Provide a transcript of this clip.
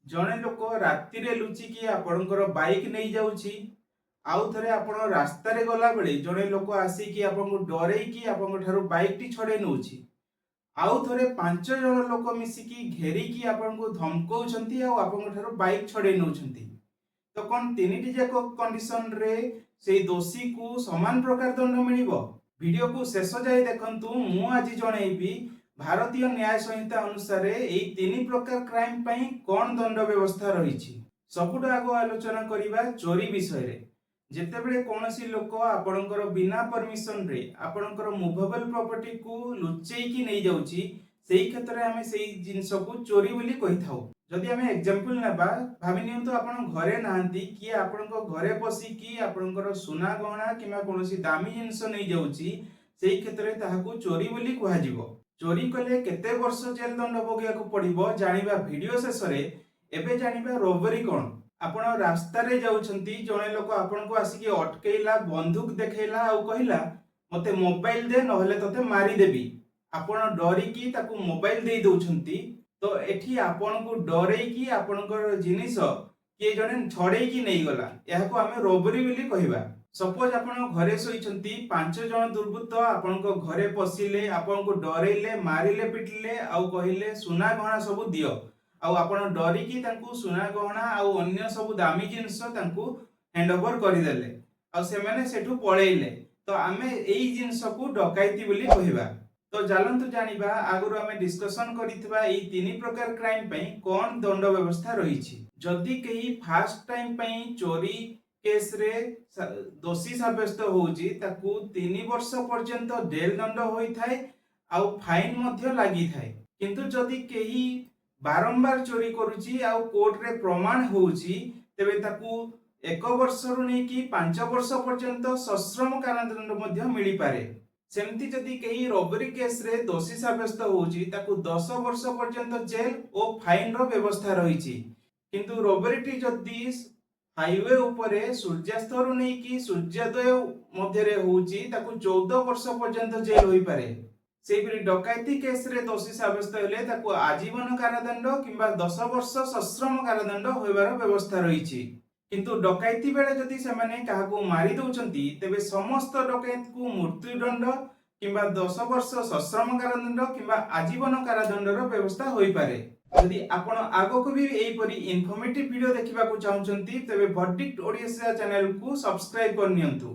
जड़े लोक राति लुचिकी आपणकर बाइक नहीं जाऊँगी आउ थे आप रास्त गला बेले जड़े लोक आसिकी आपको डरईकी आपको बाइक टी छड़े नौ आउ थे 5 जन लोक मिसिकी घेरिकी आपको धमकाउछंती आ आपको बाइक छड़े नौ तो कौन तीन जाक कंडीशन रे से दोषी को समान प्रकार दंड मिल वीडियो को शेष जाए देखंतु मु आज जनइबी भारतीय न्याय संहिता अनुसार यही 3 प्रकार क्राइम पई कौन दंड व्यवस्था रही। सबुठ आग आलोचना करिबा चोरी विषय रे। जेतेबेले कोनोसी लोक आपणकर बिना परमिशन रे आपणकर मूवेबल प्रॉपर्टी को लुचेकी नहीं जाउची सेही क्षेत्र में आमे सेही जिंस को चोरी बोली कहि थाउ। जदि आमे एग्जांपल नेबा भाबि नियंतु आपण घरे नाहंती कि आपणको घरे पसी कि आपणकर सुना गहना किमा कोनोसी दामी जिंस नहीं जाउची सेही क्षेत्र में ताहाकू चोरी बोली कहा जिवो। चोरी कले केते वर्ष जेल दंड भोगियाकू पड़िबो जानिबा वीडियो शेष रे। एबे जानिबा रोबरी कोन। आपण रास्ता रे जाउछंती जणे लोक आपनको आसिकी अटकेइला बंदूक देखैला आ कहिला मते मोबाइल दे नहले तते मारी देबी। आपण डरिकी ताकू मोबाइल दे दउछंती तो एठी आपनको डरेकी आपनकर जिनिस किए जणे छड़ेकी नहीं गला याको आमे रोबरी बोली कहिबा। सपोज आपण घरे सोइछंती 5 जन दुर्बृत्त आपनको घरे पसिले आपनको डरेले मारिले पिटले आ कहिले सुना गहना सब दियो आ आपण डरिकी तांकू सुना गहना आ अन्य सब दामी जिनिस तांकू हैंडओवर करि देले आ से माने सेठू पळेइले तो आमे एई जिनिस को डकाइती बोली कहिबा। तो जालंतु जानिबा आगुरु आमे डिस्कशन करितबा एई 3 प्रकार क्राइम पई कोन दंड व्यवस्था रहिछि। जदि केही फर्स्ट टाइम पई चोरी केस रे दोषी साब्यस्त होउछि ताकू 3 वर्ष पर्यंत जेल दंड होई थाए आ फाइन मध्य लागि थाए। किंतु जदि केही बारंबार चोरी करूछि आ कोर्ट रे प्रमाण होउछि तेबे ताकू 1 वर्ष रु नै कि 5 वर्ष पर्यंत सश्रम कारादंड मध्य मिली पारे। सेमती जदि कहीं रॉबरी केस रे दोषी साब्यस्त होउछि ताकू 10 वर्ष पर्यंत जेल और फाइन रो व्यवस्था रहिछि। किंतु रॉबरी टी जदि हाईवे उपरे सूर्यास्त रु नै कि सूर्योदय मध्य रे होउछि ताकू 14 वर्ष पर्यंत जेल होई पारे। सेहिपरि डकैती केस रे दोषी साब्यस्त हेले ताकू आजीवन कारादंड किंबा 10 वर्ष सश्रम कारादंड होइबार व्यवस्था रहिछि। किंतु डकैती बेले जदि सेमाने काहाकू मारी दउछंती तेबे समस्त डकैत को मृत्युदंड किंबा 10 वर्ष सश्रम कारादंड किंबा आजीवन कारादंडर व्यवस्था होई पारे। यदि आपण आगो को भी एई परी इन्फॉर्मेटिव वीडियो देखिबा को चाहउछंती तेबे वर्डिक्ट ओडिशा चैनल को सब्सक्राइब कर नियंतु।